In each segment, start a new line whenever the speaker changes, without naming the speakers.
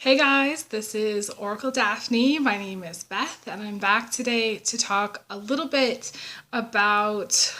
Hey guys, this is Oracle Daphne. My name is Beth, and I'm back today to talk a little bit about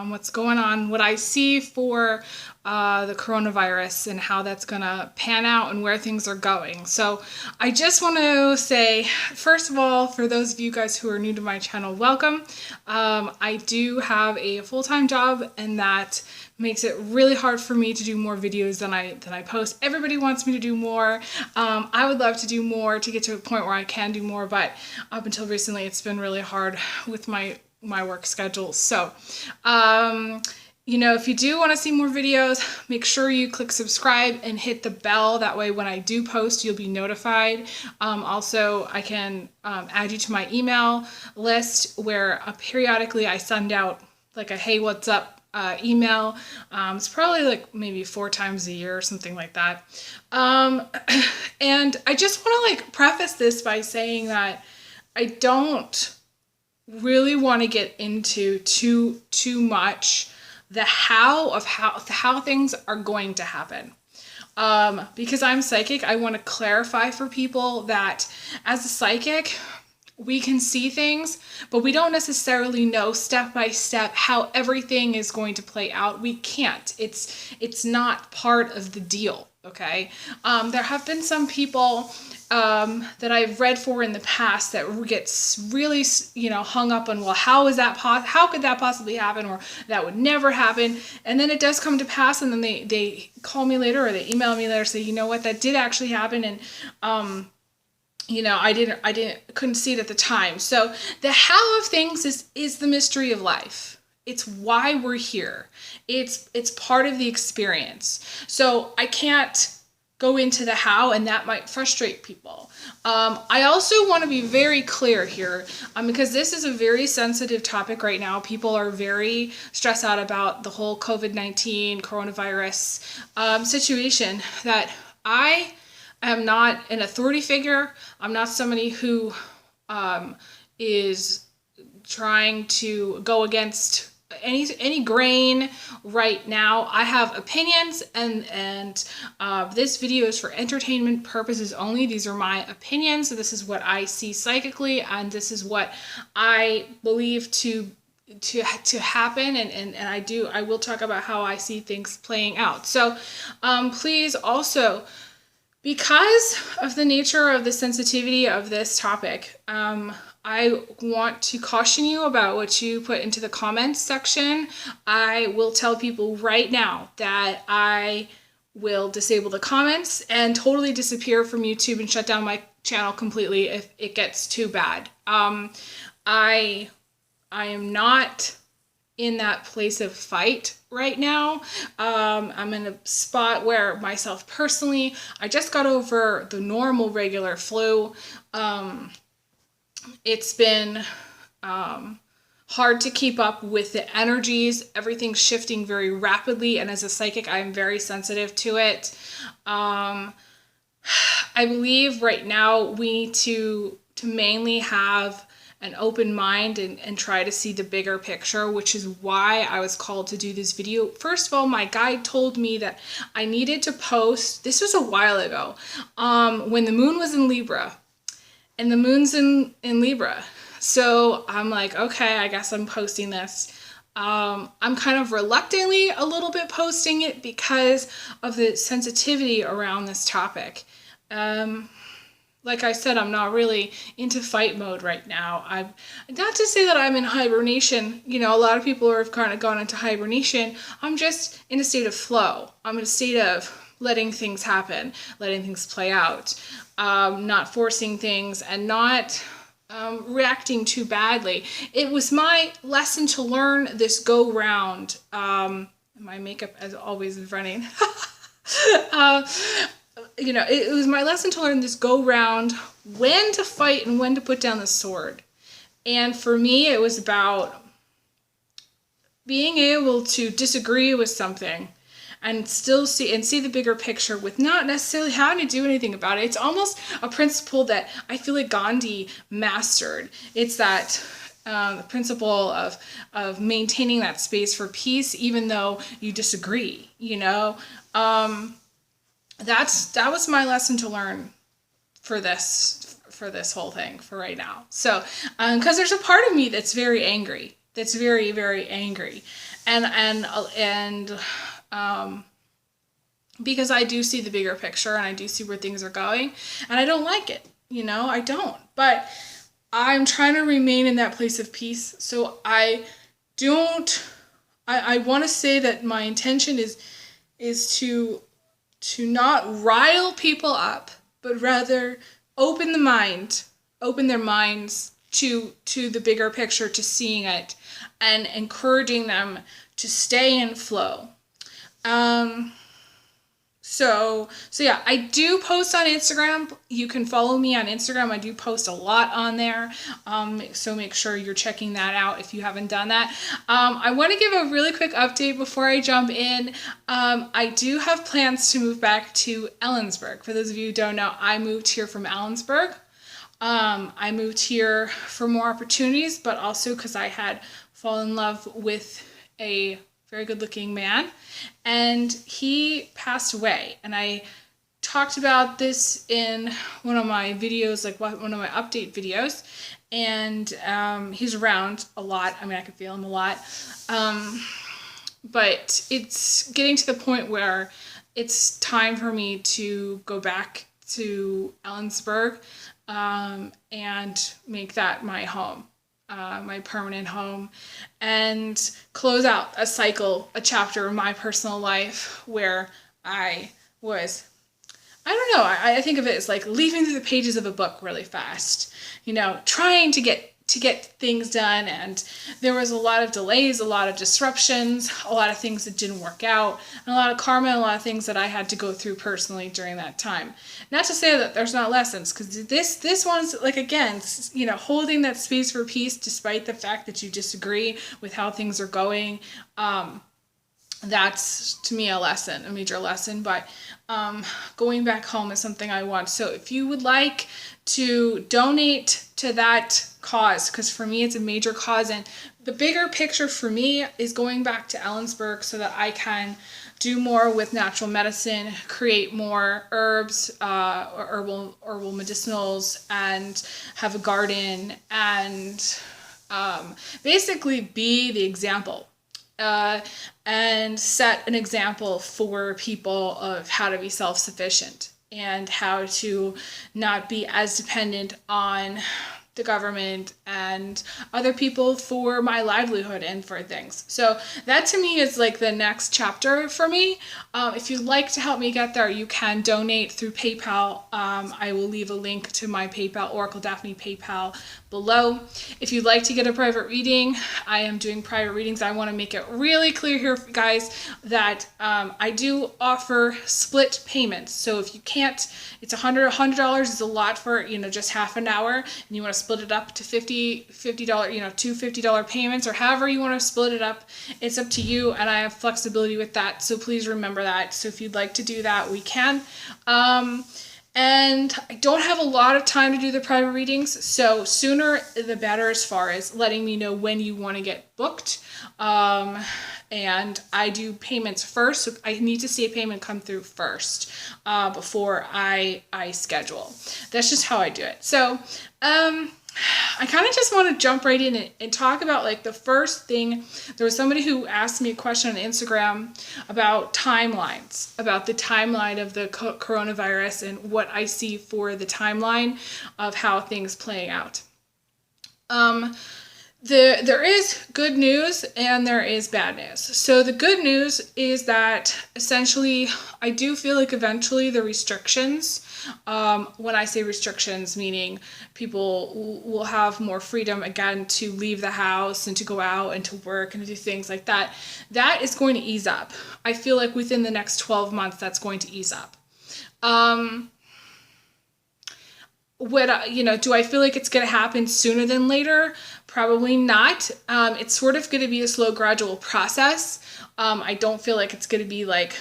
what's going on, what I see for the coronavirus and how that's going to pan out and where things are going. So I just want to say, first of all, for those of you guys who are new to my channel, welcome. I do have a full-time job, and that makes it really hard for me to do more videos than I post. Everybody wants me to do more. I would love to do more to get to a point where I can do more, but up until recently it's been really hard with my work schedule. So if you do want to see more videos, make sure you click subscribe and hit the bell. That way when I do post, you'll be notified. Also, I can add you to my email list where periodically I send out like a hey, what's up email. It's probably like maybe 4 times a year or something like that. And I just want to preface this by saying that I don't really want to get into too much the how things are going to happen. Because I'm psychic, I want to clarify for people that as a psychic, we can see things, but we don't necessarily know step by step how everything is going to play out. We can't. It's not part of the deal, okay? There have been some people that I've read for in the past that get really, hung up on, well, how could that possibly happen, or that would never happen, and then it does come to pass, and then they call me later or they email me later, say, you know what, that did actually happen, and I couldn't see it at the time. So the how of things is the mystery of life. It's why we're here. It's part of the experience. So I can't go into the how, and that might frustrate people. I also want to be very clear here, because this is a very sensitive topic right now. People are very stressed out about the whole COVID-19 coronavirus situation, that I am not an authority figure. I'm not somebody who is trying to go against any grain right now. I have opinions, and this video is for entertainment purposes only. These are my opinions. This is what I see psychically, and this is what I believe to happen, and I will talk about how I see things playing out. So please also, because of the nature of the sensitivity of this topic, I want to caution you about what you put into the comments section. I will tell people right now that I will disable the comments and totally disappear from YouTube and shut down my channel completely if it gets too bad. I am not in that place of fight right now. I'm in a spot where myself personally, I just got over the normal regular flu. It's been hard to keep up with the energies. Everything's shifting very rapidly, and as a psychic, I'm very sensitive to it. I believe right now we need to mainly have an open mind and try to see the bigger picture, which is why I was called to do this video. First of all, my guide told me that I needed to post, this was a while ago, when the moon was in Libra, and the moon's in Libra. So I'm like, okay, I guess I'm posting this. I'm kind of reluctantly a little bit posting it because of the sensitivity around this topic. Like I said, I'm not really into fight mode right now. I'm not to say that I'm in hibernation. A lot of people have kind of gone into hibernation. I'm just in a state of flow. I'm in a state of letting things happen, letting things play out, not forcing things, and not reacting too badly. It was my lesson to learn this go round. My makeup, as always, is running. It was my lesson to learn this go round, when to fight and when to put down the sword. And for me, it was about being able to disagree with something and still see the bigger picture with not necessarily having to do anything about it. It's almost a principle that I feel like Gandhi mastered. It's that the principle of maintaining that space for peace, even though you disagree, That was my lesson to learn for this whole thing for right now. So, because there's a part of me that's very angry, that's very, very angry, and because I do see the bigger picture and I do see where things are going, and I don't like it, I don't, but I'm trying to remain in that place of peace. So I want to say that my intention is to not rile people up, but rather open their minds to the bigger picture, to seeing it, and encouraging them to stay in flow. So yeah, I do post on Instagram. You can follow me on Instagram. I do post a lot on there. So make sure you're checking that out if you haven't done that. I want to give a really quick update before I jump in. I do have plans to move back to Ellensburg. For those of you who don't know, I moved here from Ellensburg. I moved here for more opportunities, but also because I had fallen in love with a very good looking man, and he passed away. And I talked about this in one of my videos, like one of my update videos, and he's around a lot. I mean, I can feel him a lot. But it's getting to the point where it's time for me to go back to Ellensburg and make that my home. My permanent home, and close out a chapter of my personal life where I don't know, I think of it as like leafing through the pages of a book really fast, trying to get things done, and there was a lot of delays, a lot of disruptions, a lot of things that didn't work out, and a lot of karma, and a lot of things that I had to go through personally during that time. Not to say that there's not lessons, because this one's like, again, holding that space for peace despite the fact that you disagree with how things are going. That's, to me, a major lesson. But going back home is something I want. So if you would like to donate to that cause, because for me it's a major cause, and the bigger picture for me is going back to Ellensburg so that I can do more with natural medicine, create more herbs, herbal medicinals, and have a garden, and basically be the example. And set an example for people of how to be self-sufficient and how to not be as dependent on the government and other people for my livelihood and for things. So that to me is like the next chapter for me. If you'd like to help me get there, you can donate through PayPal. I will leave a link to my PayPal, Oracle Daphne PayPal, below. If you'd like to get a private reading, I am doing private readings. I want to make it really clear here, guys, that I do offer split payments. So if you can't, it's $100 is a lot for just half an hour, and you want to split it up to $50, two $50 payments, or however you want to split it up. It's up to you, and I have flexibility with that. So please remember that. So if you'd like to do that, we can. And I don't have a lot of time to do the private readings, so sooner the better as far as letting me know when you want to get booked. And I do payments first, so I need to see a payment come through first before I schedule. That's just how I do it. So I kind of just want to jump right in and talk about like the first thing. There was somebody who asked me a question on Instagram about timelines, about the timeline of the coronavirus and what I see for the timeline of how things play out. There is good news and there is bad news. So the good news is that essentially I do feel like eventually the restrictions, when I say restrictions, meaning people will have more freedom again to leave the house and to go out and to work and to do things like that, that is going to ease up. I feel like within the next 12 months that's going to ease up. Do I feel like it's going to happen sooner than later? Probably not. It's sort of going to be a slow, gradual process. I don't feel like it's going to be like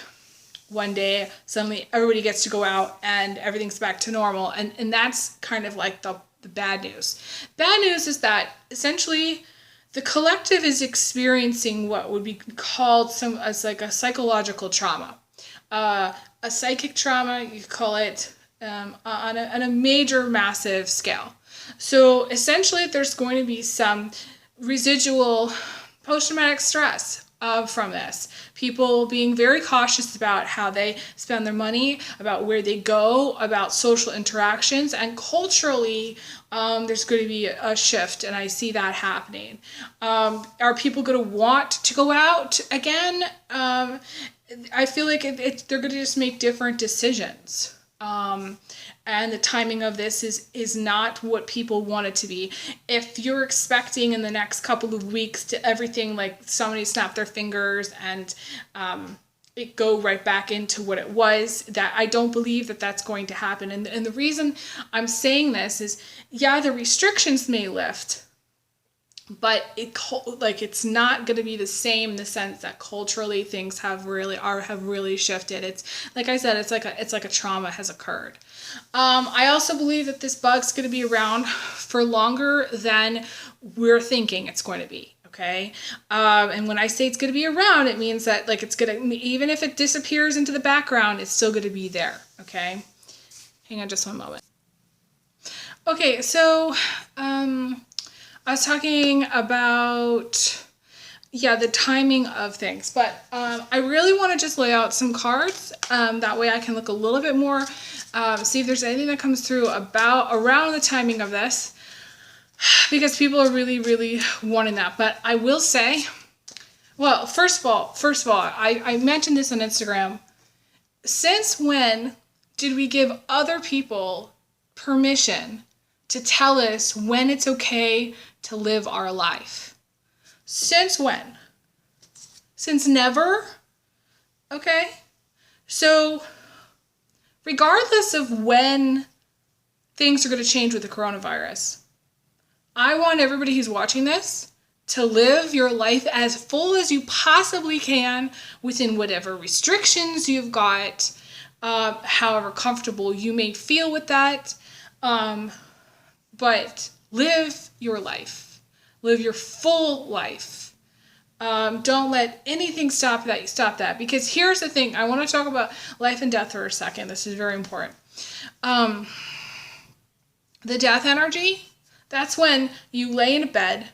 one day suddenly everybody gets to go out and everything's back to normal. And that's kind of like the bad news. Bad news is that essentially the collective is experiencing what would be called as like a psychological trauma. A psychic trauma, you call it. on a major, massive scale. So essentially, there's going to be some residual post-traumatic stress from this. People being very cautious about how they spend their money, about where they go, about social interactions, and culturally, there's going to be a shift, and I see that happening. Are people going to want to go out again? I feel like they're going to just make different decisions. And the timing of this is not what people want it to be. If you're expecting in the next couple of weeks to everything, like somebody snap their fingers and it go right back into what it was, that I don't believe that that's going to happen. And the reason I'm saying this is, yeah, the restrictions may lift, but it's not going to be the same in the sense that culturally things have really shifted. It's like I said, it's like a trauma has occurred. I also believe that this bug's going to be around for longer than we're thinking it's going to be. Okay. And when I say it's going to be around, it means that it's going to, even if it disappears into the background, it's still going to be there. Okay. Hang on just one moment. Okay. So, I was talking about, the timing of things, but I really want to just lay out some cards. That way I can look a little bit more, see if there's anything that comes through around the timing of this, because people are really, really wanting that. But I will say, well, first of all, I mentioned this on Instagram. Since when did we give other people permission to tell us when it's okay to live our life? Since when? Since never? Okay. So regardless of when things are going to change with the coronavirus, I want everybody who's watching this to live your life as full as you possibly can within whatever restrictions you've got, however comfortable you may feel with that. But live your life. Live your full life. Don't let anything stop that. Because here's the thing. I want to talk about life and death for a second. This is very important. The death energy, that's when you lay in a bed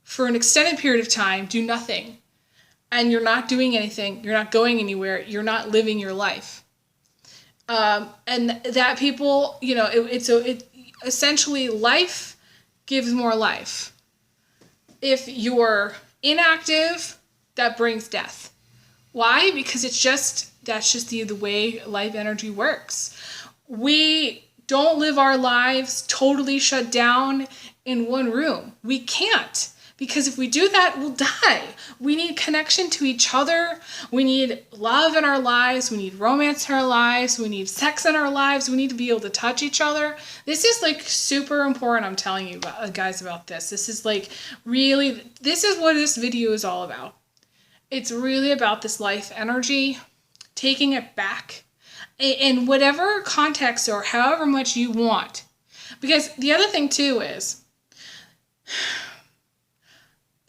for an extended period of time, do nothing, and you're not doing anything. You're not going anywhere. You're not living your life. And that people, essentially life gives more life. If you're inactive, that brings death. Why? Because that's just the way life energy works. We don't live our lives totally shut down in one room. We can't. Because if we do that, we'll die. We need connection to each other. We need love in our lives. We need romance in our lives. We need sex in our lives. We need to be able to touch each other. This is super important. I'm telling you guys about this. This is this is what this video is all about. It's really about this life energy, taking it back in whatever context or however much you want. Because the other thing too is,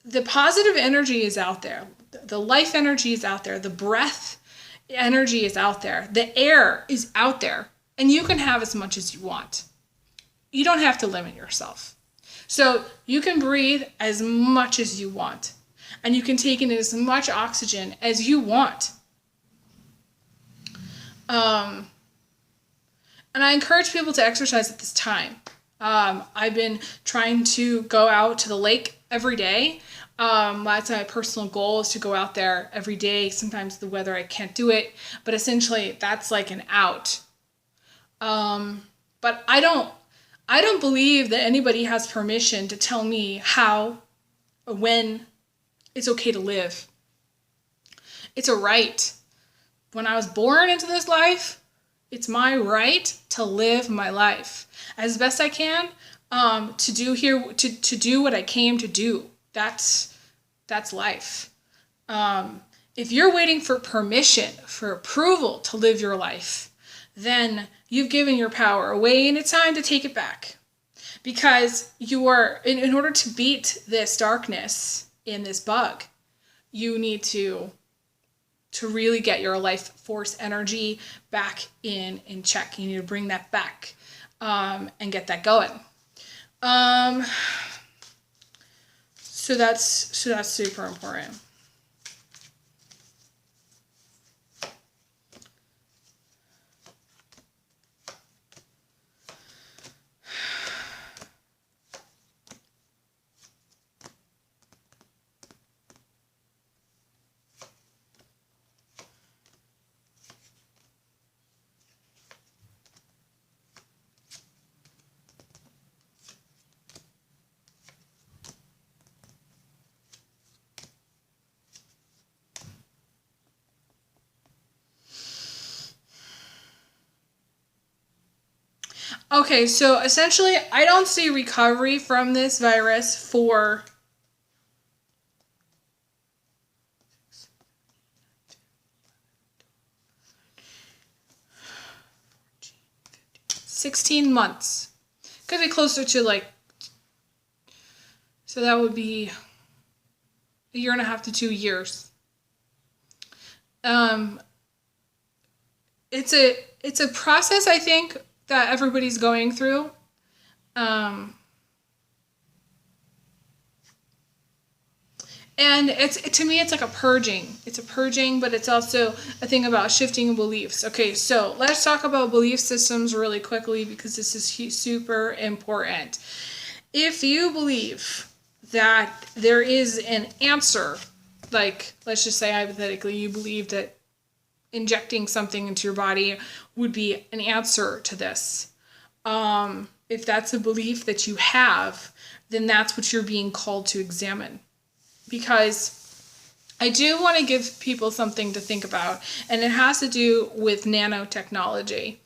the positive energy is out there. The life energy is out there. The breath energy is out there. The air is out there. And you can have as much as you want. You don't have to limit yourself. So you can breathe as much as you want. And you can take in as much oxygen as you want. And I encourage people to exercise at this time. I've been trying to go out to the lake every day. That's my personal goal, is to go out there every day. Sometimes the weather, I can't do it, but essentially that's like an out. But I don't believe that anybody has permission to tell me how or when it's okay to live. It's a right. When I was born into this life, it's my right to live my life as best I can, to do what I came to do. That's life. If you're waiting for permission, for approval to live your life, then you've given your power away, and it's time to take it back. Because you are, in order to beat this darkness in this bug, you need to to really get your life force energy back in check. You need to bring that back and get that going. So that's super important. Okay, so essentially, I don't see recovery from this virus for $16 months. Could be closer to like, so that would be a year and a half to 2 years. It's a process, I think, that everybody's going through. And to me, it's like a purging. It's a purging, but it's also a thing about shifting beliefs. Okay, so let's talk about belief systems really quickly because this is super important. If you believe that there is an answer, like let's just say hypothetically, you believe that injecting something into your body would be an answer to this. If that's a belief that you have, then that's what you're being called to examine. Because I do want to give people something to think about, and it has to do with nanotechnology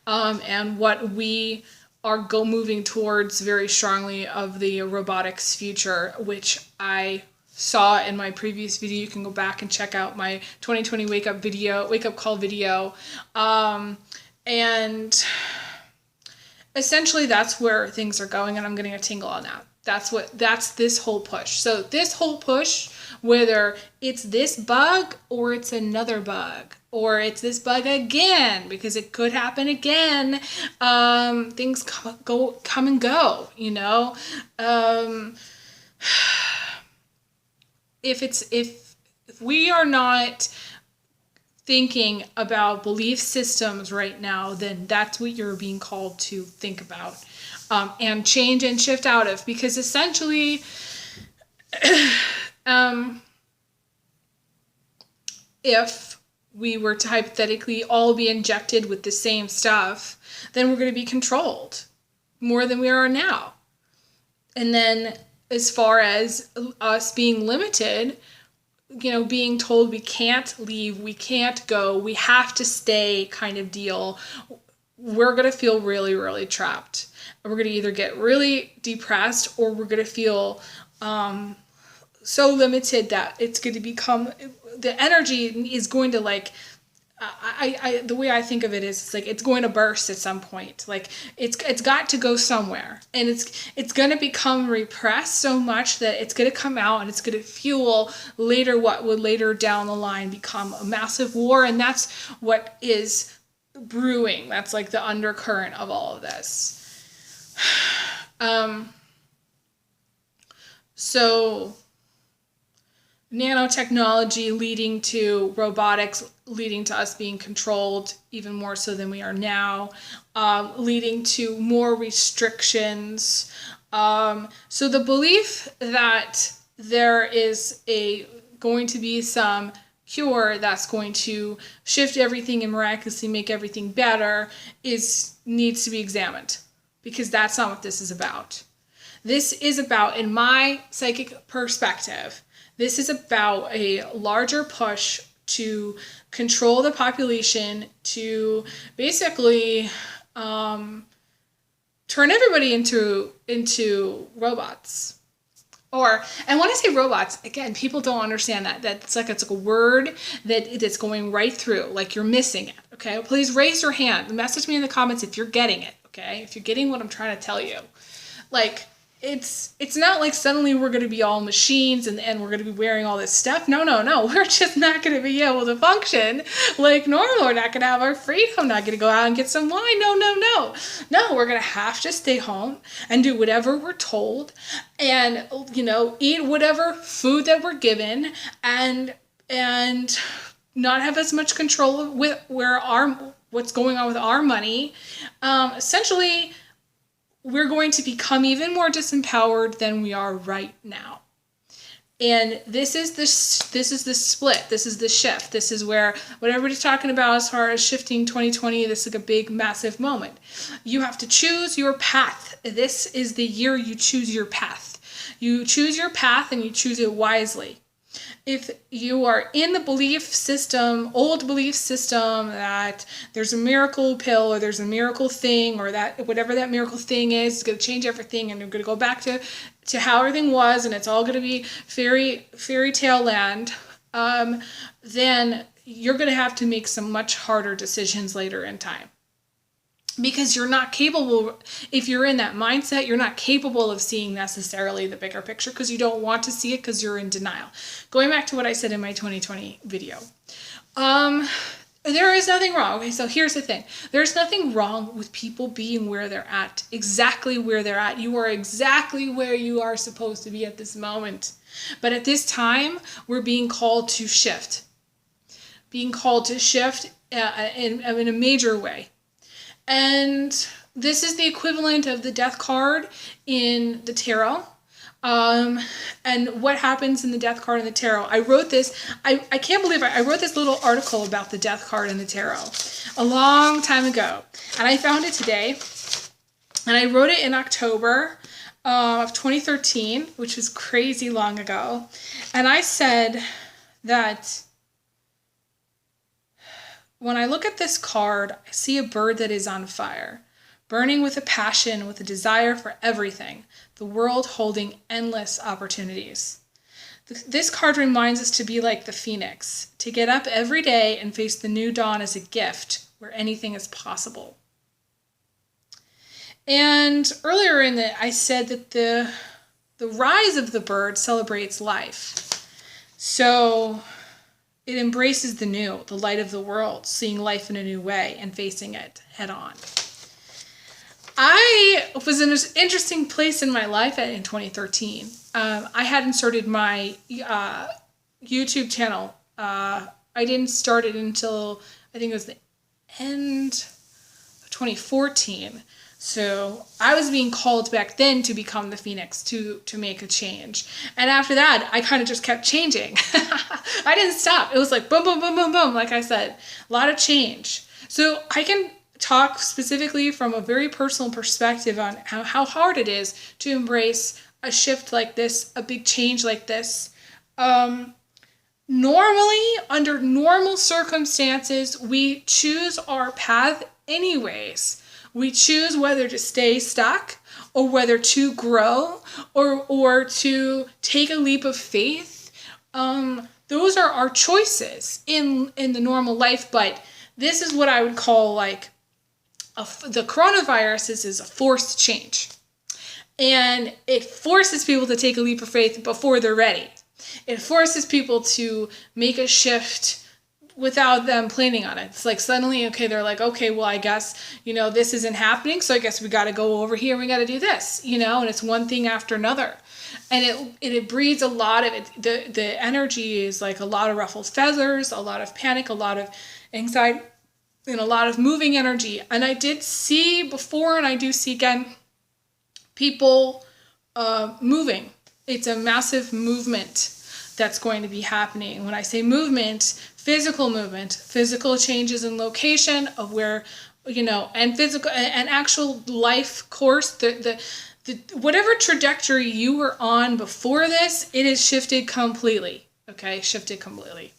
and what we are moving towards very strongly of the robotics future, which I saw in my previous video. You can go back and check out my 2020 wake up call video. And essentially that's where things are going, and I'm getting a tingle on that. That's this whole push. So this whole push, whether it's this bug or it's another bug, or it's this bug again, because it could happen again. Things come and go, you know. If we are not thinking about belief systems right now, then that's what you're being called to think about and change and shift out of. Because essentially, if we were to hypothetically all be injected with the same stuff, then we're going to be controlled more than we are now. And then as far as us being limited, you know, being told we can't leave, we can't go, we have to stay kind of deal, we're going to feel really, really trapped. We're going to either get really depressed, or we're going to feel so limited that it's going to become, the energy is going to like, the way I think of it is, it's like it's going to burst at some point. Like it's got to go somewhere, and it's going to become repressed so much that it's going to come out, and it's going to fuel later what would later down the line become a massive war. And that's what is brewing. That's like the undercurrent of all of this. So nanotechnology leading to robotics, leading to us being controlled even more so than we are now, leading to more restrictions. So the belief that there is going to be some cure that's going to shift everything and miraculously make everything better needs to be examined, because that's not what this is about. This is about, in my psychic perspective, this is about a larger push to control the population, to basically turn everybody into robots. And when I say robots, again, people don't understand that. It's like a word that's going right through, like you're missing it, okay? Please raise your hand. Message me in the comments if you're getting it, okay? If you're getting what I'm trying to tell you. Like, it's not like suddenly we're going to be all machines and we're going to be wearing all this stuff. No. We're just not going to be able to function like normal. We're not going to have our freedom. Not going to go out and get some wine. No. We're going to have to stay home and do whatever we're told and, eat whatever food that we're given and not have as much control with what's going on with our money. Essentially, we're going to become even more disempowered than we are right now. And this is the split. This is the shift. This is where what everybody's talking about as far as shifting 2020, this is like a big, massive moment. You have to choose your path. This is the year you choose your path. You choose your path and you choose it wisely. If you are in the old belief system that there's a miracle pill or there's a miracle thing or that whatever that miracle thing is going to change everything and you're going to go back to how everything was and it's all going to be fairy tale land, then you're going to have to make some much harder decisions later in time. Because you're not capable, if you're in that mindset, you're not capable of seeing necessarily the bigger picture because you don't want to see it because you're in denial. Going back to what I said in my 2020 video. There is nothing wrong. Okay, so here's the thing. There's nothing wrong with people being where they're at, exactly where they're at. You are exactly where you are supposed to be at this moment. But at this time, we're being called to shift. Being called to shift in a major way. And this is the equivalent of the death card in the tarot. And what happens in the death card in the tarot. I wrote this, I can't believe I wrote this little article about the death card in the tarot a long time ago. And I found it today. And I wrote it in October of 2013, which was crazy long ago. And I said that when I look at this card, I see a bird that is on fire, burning with a passion, with a desire for everything, the world holding endless opportunities. This card reminds us to be like the phoenix, to get up every day and face the new dawn as a gift where anything is possible. And earlier in it, I said that the rise of the bird celebrates life. So it embraces the new, the light of the world, seeing life in a new way and facing it head on. I was in an interesting place in my life in 2013. I hadn't started my YouTube channel. I didn't start it until I think it was the end of 2014. So I was being called back then to become the phoenix, to make a change. And after that, I kind of just kept changing. I didn't stop. It was like boom, boom, boom, boom, boom. Like I said, a lot of change. So I can talk specifically from a very personal perspective on how hard it is to embrace a shift like this, a big change like this. Normally, under normal circumstances, we choose our path anyways. We choose whether to stay stuck or whether to grow or to take a leap of faith. Those are our choices in the normal life, but this is what I would call like the coronavirus is a forced change. And it forces people to take a leap of faith before they're ready. It forces people to make a shift without them planning on it. It's like suddenly, okay, they're like, okay, well, I guess, this isn't happening. So I guess we got to go over here. We got to do this, and it's one thing after another. And it breeds a lot of it. The energy is like a lot of ruffled feathers, a lot of panic, a lot of anxiety, and a lot of moving energy. And I did see before, and I do see again, people moving. It's a massive movement that's going to be happening. When I say movement, physical changes in location of where, and physical and actual life course, the whatever trajectory you were on before this, it has shifted completely. Okay, shifted completely.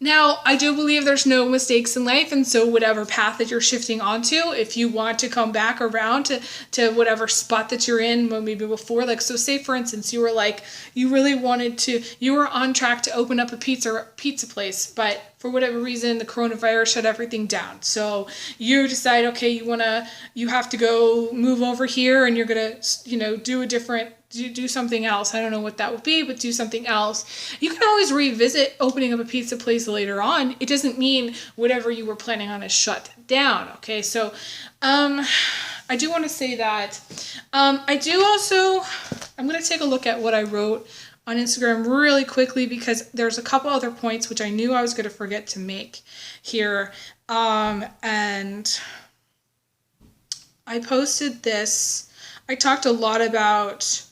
Now, I do believe there's no mistakes in life, and so whatever path that you're shifting onto, if you want to come back around to whatever spot that you're in, maybe before, like, so say for instance, you were like, you really wanted to, you were on track to open up a pizza place, but for whatever reason, the coronavirus shut everything down. So you decide, okay, you have to go move over here, and you're gonna, do something else. I don't know what that would be, but do something else. You can always revisit opening up a pizza place later on. It doesn't mean whatever you were planning on is shut down. Okay, so I do want to say that. I'm going to take a look at what I wrote on Instagram really quickly, because there's a couple other points which I knew I was going to forget to make here. And I posted this. I talked a lot about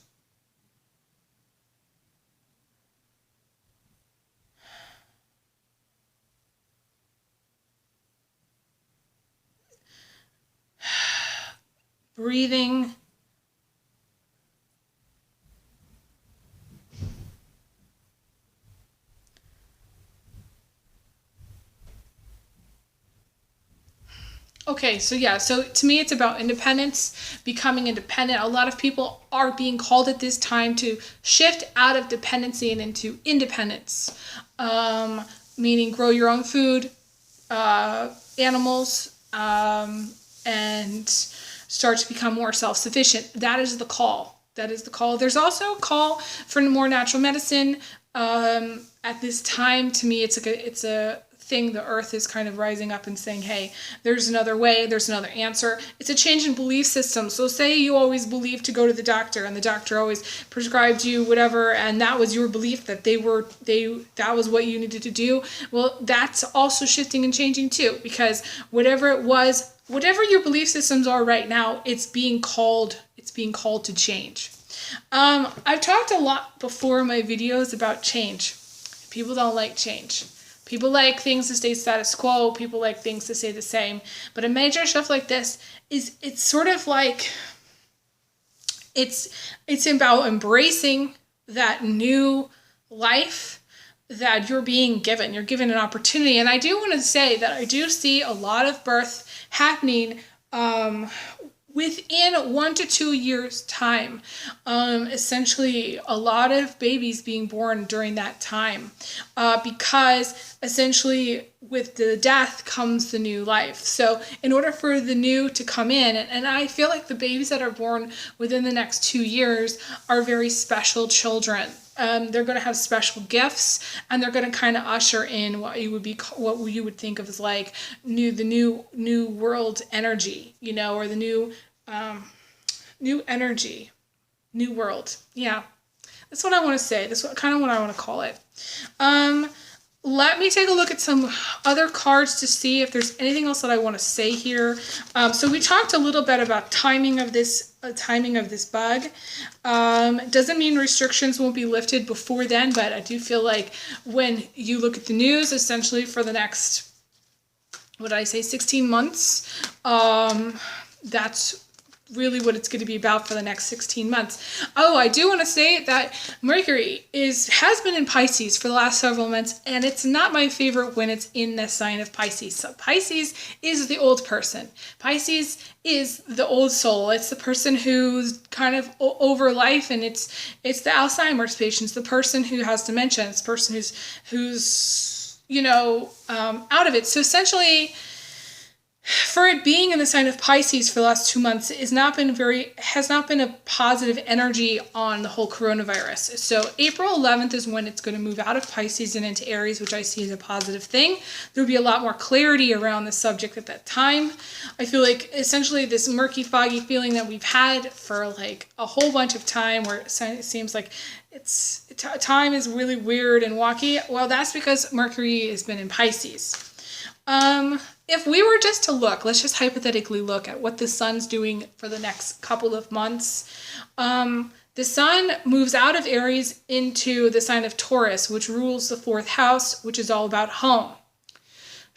breathing. Okay, so to me it's about independence, becoming independent. A lot of people are being called at this time to shift out of dependency and into independence, meaning grow your own food, animals, and start to become more self-sufficient. That is the call. That is the call. There's also a call for more natural medicine. At this time, to me, it's a thing. The earth is kind of rising up and saying, hey, there's another way, there's another answer. It's a change in belief system. So say you always believed to go to the doctor, and the doctor always prescribed you whatever, and that was your belief that that was what you needed to do. Well, that's also shifting and changing too, because whatever it was, whatever your belief systems are right now, it's being called to change. I've talked a lot before in my videos about change. People don't like change. People like things to stay status quo. People like things to stay the same. But a major shift like this it's sort of like, it's about embracing that new life that you're being given. You're given an opportunity. And I do want to say that I do see a lot of birth happening within 1 to 2 years' time. Essentially, a lot of babies being born during that time, because essentially with the death comes the new life. So in order for the new to come in, and I feel like the babies that are born within the next 2 years are very special children. They're going to have special gifts, and they're going to kind of usher in what you would think of as like the new world energy, or the new energy, new world. Yeah, that's what I want to say. That's kind of what I want to call it. Let me take a look at some other cards to see if there's anything else that I want to say here. So we talked a little bit about timing of this bug. Doesn't mean restrictions won't be lifted before then, but I do feel like when you look at the news, essentially for the next, 16 months, that's really what it's going to be about for the next 16 months. Oh, I do want to say that Mercury has been in Pisces for the last several months, and it's not my favorite when it's in the sign of Pisces. So Pisces is the old person. Pisces is the old soul. It's the person who's kind of over life, and it's the Alzheimer's patients, the person who has dementia, it's the person who's out of it. So essentially, for it being in the sign of Pisces for the last 2 months has not been a positive energy on the whole coronavirus. So April 11th is when it's going to move out of Pisces and into Aries, which I see as a positive thing. There'll be a lot more clarity around the subject at that time. I feel like essentially this murky, foggy feeling that we've had for like a whole bunch of time, where it seems like time is really weird and wonky. Well, that's because Mercury has been in Pisces. If we were just to look, let's just hypothetically look at what the sun's doing for the next couple of months. The sun moves out of Aries into the sign of Taurus, which rules the 4th house, which is all about home.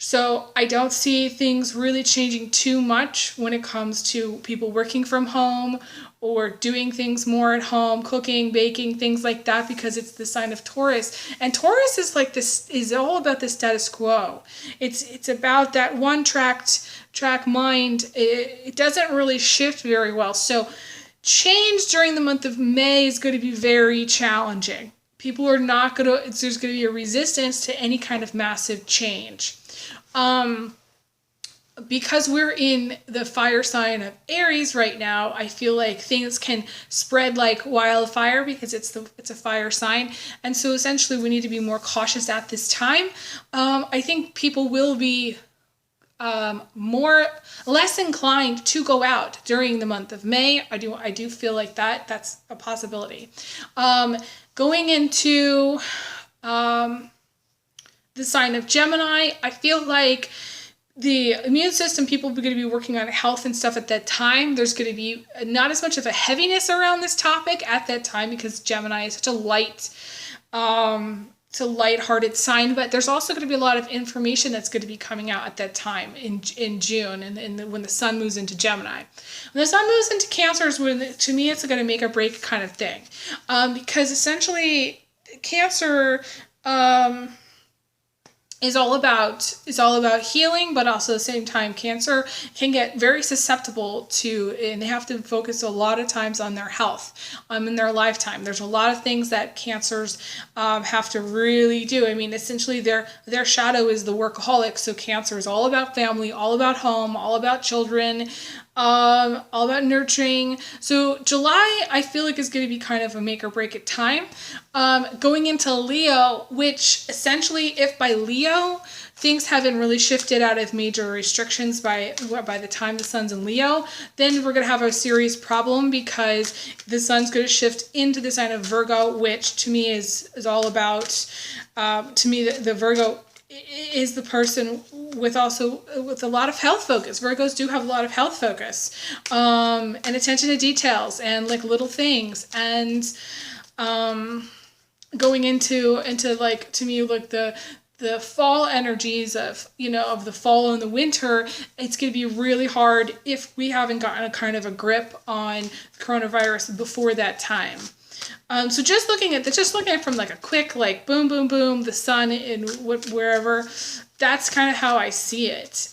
So I don't see things really changing too much when it comes to people working from home or doing things more at home, cooking, baking, things like that, because it's the sign of Taurus. And Taurus is like this, is all about the status quo. It's about that one track mind. It doesn't really shift very well. So change during the month of May is going to be very challenging. People are not going to, there's going to be a resistance to any kind of massive change. Because we're in the fire sign of Aries right now, I feel like things can spread like wildfire because it's a fire sign. And so essentially we need to be more cautious at this time. I think people will be less inclined to go out during the month of May. I do feel like that's a possibility. Going into the sign of Gemini, I feel like the immune system, people are going to be working on health and stuff at that time. There's going to be not as much of a heaviness around this topic at that time because Gemini is such a light-hearted sign, but there's also going to be a lot of information that's going to be coming out at that time in June and when the sun moves into Gemini. When the sun moves into Cancer is when, to me, it's going to make or break kind of thing, because essentially Cancer is all about healing, but also at the same time, Cancer can get very susceptible to, and they have to focus a lot of times on their health in their lifetime. There's a lot of things that Cancers have to really do. I mean, essentially their shadow is the workaholic, so Cancer is all about family, all about home, all about children, all about nurturing. So July, I feel like, is going to be kind of a make or break it time. Going into Leo, which essentially, if by Leo, things haven't really shifted out of major restrictions by the time the sun's in Leo, then we're going to have a serious problem because the sun's going to shift into the sign of Virgo, which to me is all about, to me, the Virgo is the person with a lot of health focus. Virgos do have a lot of health focus, and attention to details and like little things, and going into like, to me, like the fall energies of the fall and the winter. It's going to be really hard if we haven't gotten a kind of a grip on coronavirus before that time. So just looking at it from like a quick, like, boom, boom, boom, the sun in wherever, that's kind of how I see it.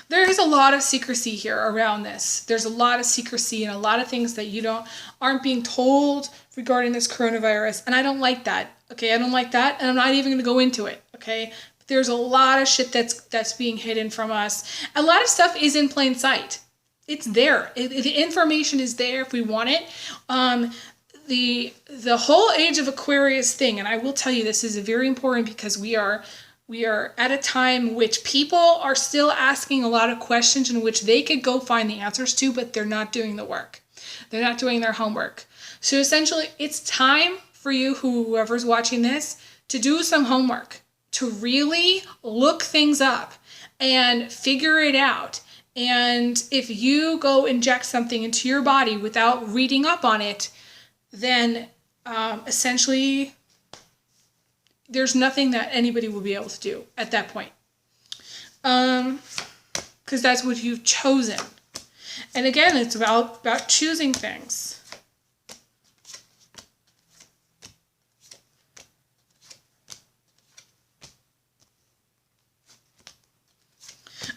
There is a lot of secrecy here around this. There's a lot of secrecy and a lot of things that aren't being told regarding this coronavirus, and I don't like that. Okay, I don't like that, and I'm not even going to go into it. Okay. There's a lot of shit that's being hidden from us. A lot of stuff is in plain sight. It's there. The information is there if we want it. The whole age of Aquarius thing, and I will tell you this is very important because we are at a time in which people are still asking a lot of questions in which they could go find the answers to, but they're not doing the work. They're not doing their homework. So essentially, it's time for you, whoever's watching this, to do some homework, to really look things up and figure it out. And if you go inject something into your body without reading up on it, then essentially there's nothing that anybody will be able to do at that point. Because that's what you've chosen. And again, it's about choosing things.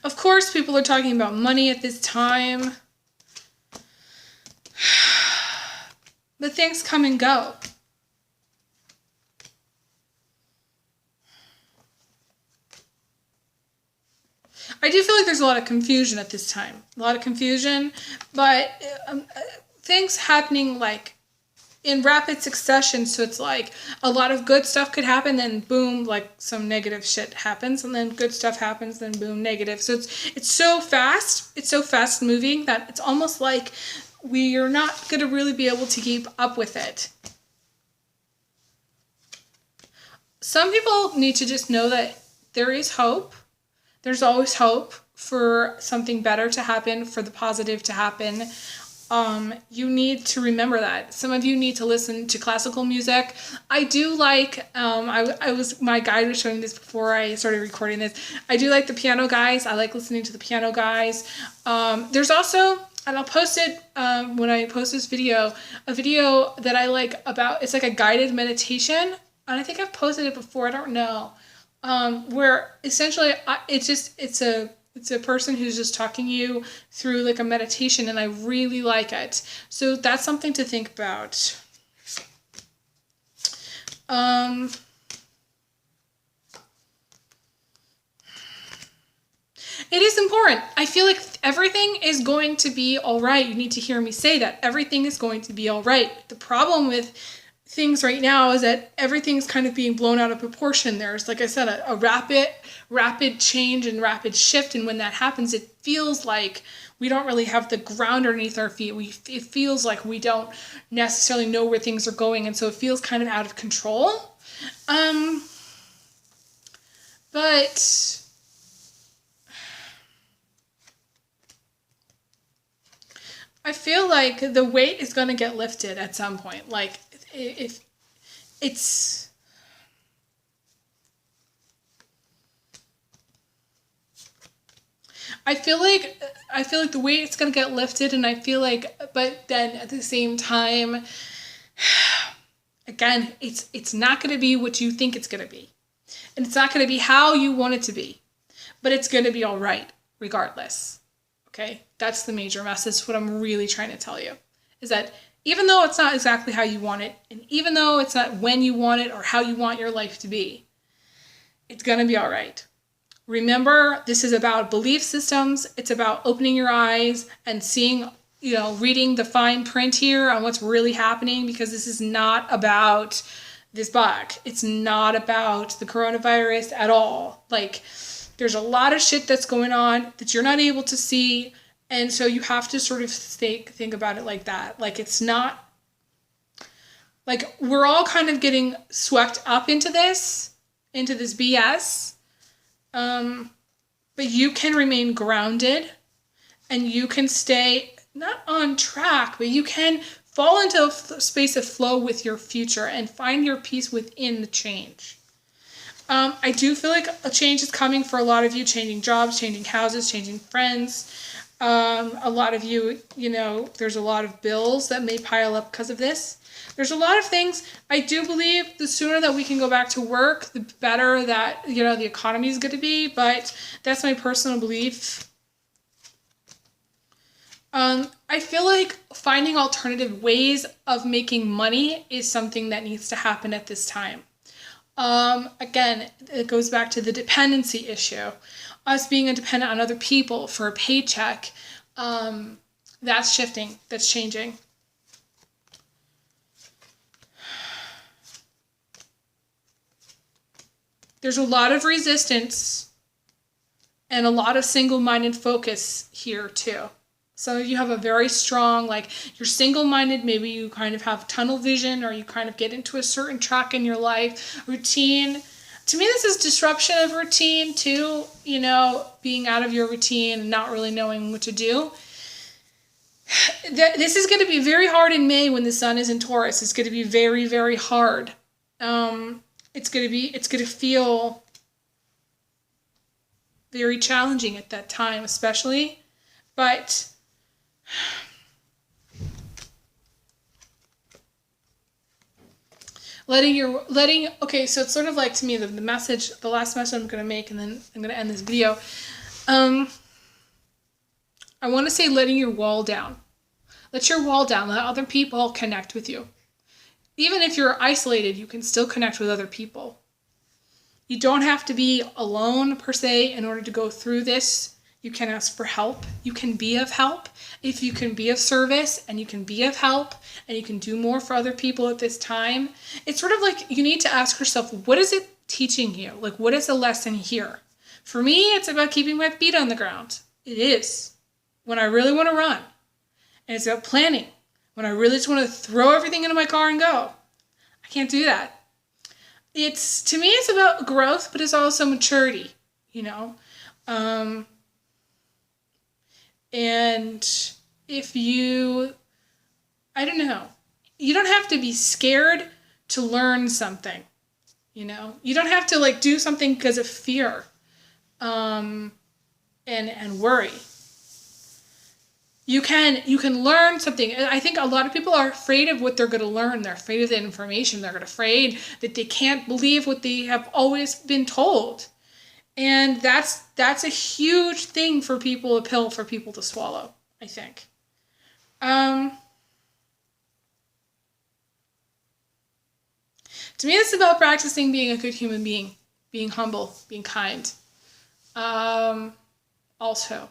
Of course, people are talking about money at this time. But things come and go. I do feel like there's a lot of confusion at this time. A lot of confusion, but things happening like in rapid succession. So it's like a lot of good stuff could happen, then boom, like some negative shit happens, and then good stuff happens, then boom, negative. So it's so fast. It's so fast moving that it's almost like we are not going to really be able to keep up with it. Some people need to just know that there is hope. There's always hope for something better to happen, for the positive to happen. You need to remember that. Some of you need to listen to classical music. I do like, my guide was showing this before I started recording this. I do like the piano guys. I like listening to the piano guys. There's also, and I'll post it when I post this video, a video that I like about, it's like a guided meditation. And I think I've posted it before, I don't know. Where essentially it's a person who's just talking you through like a meditation, and I really like it. So that's something to think about. It is important. I feel like everything is going to be all right. You need to hear me say that. Everything is going to be all right. The problem with things right now is that everything's kind of being blown out of proportion. There's, like I said, a rapid change and rapid shift, and when that happens, it feels like we don't really have the ground underneath our feet. It feels like we don't necessarily know where things are going, and so it feels kind of out of control. But I feel like the weight is going to get lifted at some point. Like, if it's, I feel like the weight is going to get lifted, and I feel like, but then at the same time, again, it's not going to be what you think it's going to be, and it's not going to be how you want it to be, but it's going to be all right regardless. Okay, that's the major message. What I'm really trying to tell you is that even though it's not exactly how you want it, and even though it's not when you want it or how you want your life to be, it's going to be all right. Remember, this is about belief systems. It's about opening your eyes and seeing, reading the fine print here on what's really happening, because this is not about this bug. It's not about the coronavirus at all. Like, there's a lot of shit that's going on that you're not able to see. And so you have to sort of think about it like that. Like, it's not, like, we're all kind of getting swept up into this BS. But you can remain grounded, and you can stay not on track, but you can fall into a space of flow with your future and find your peace within the change. I do feel like a change is coming for a lot of you, changing jobs, changing houses, changing friends. A lot of you, there's a lot of bills that may pile up because of this. There's a lot of things. I do believe the sooner that we can go back to work, the better that, the economy is going to be, but that's my personal belief. I feel like finding alternative ways of making money is something that needs to happen at this time. Again, it goes back to the dependency issue. Us being dependent on other people for a paycheck, that's shifting, that's changing. There's a lot of resistance and a lot of single-minded focus here too. Some of you have a very strong, you're single-minded, maybe you kind of have tunnel vision, or you kind of get into a certain track in your life, routine. To me, this is disruption of routine too, being out of your routine and not really knowing what to do. This is going to be very hard in May when the sun is in Taurus. It's going to be very, very hard. It's going to feel very challenging at that time, especially, but okay, so it's sort of like, to me, the last message I'm going to make, and then I'm going to end this video. I want to say letting your wall down. Let your wall down. Let other people connect with you. Even if you're isolated, you can still connect with other people. You don't have to be alone, per se, in order to go through this. You can ask for help. You can be of help. If you can be of service, and you can be of help, and you can do more for other people at this time, it's sort of like you need to ask yourself, what is it teaching you? Like, what is the lesson here? For me, it's about keeping my feet on the ground. It is. When I really want to run. And it's about planning. When I really just want to throw everything into my car and go. I can't do that. To me, it's about growth, but it's also maturity, And if you I don't know. You don't have to be scared to learn something. You know, you don't have to like do something because of fear, and worry. You can learn something. I think a lot of people are afraid of what they're going to learn. They're afraid of the information. They're afraid that they can't believe what they have always been told. And that's a huge thing for people, a pill for people to swallow, I think. To me, it's about practicing being a good human being, being humble, being kind. Also,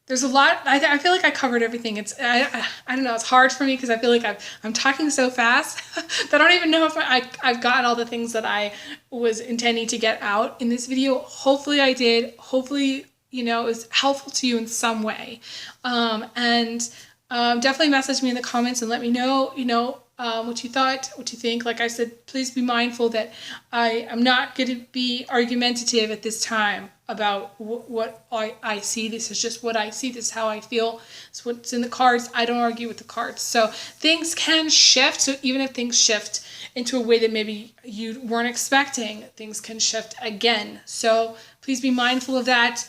there's a lot. I feel like I covered everything. I don't know. It's hard for me because I feel like I'm talking so fast that I don't even know if I've gotten all the things that I was intending to get out in this video. Hopefully I did. Hopefully, you know, it was helpful to you in some way. And definitely message me in the comments and let me know, you know, what you thought, what you think. Like I said, please be mindful that I am not going to be argumentative at this time about what I see. This is just what I see. This is how I feel. It's what's in the cards. I don't argue with the cards. So things can shift. So even if things shift into a way that maybe you weren't expecting, things can shift again. So please be mindful of that.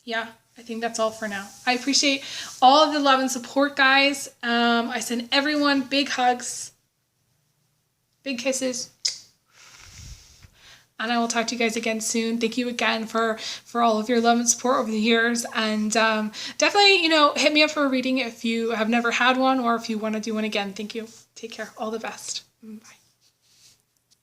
Yeah, I think that's all for now. I appreciate all of the love and support, guys. I send everyone big hugs, big kisses, and I will talk to you guys again soon. Thank you again for all of your love and support over the years. And definitely, you know, hit me up for a reading if you have never had one or if you want to do one again. Thank you. Take care. All the best. Bye.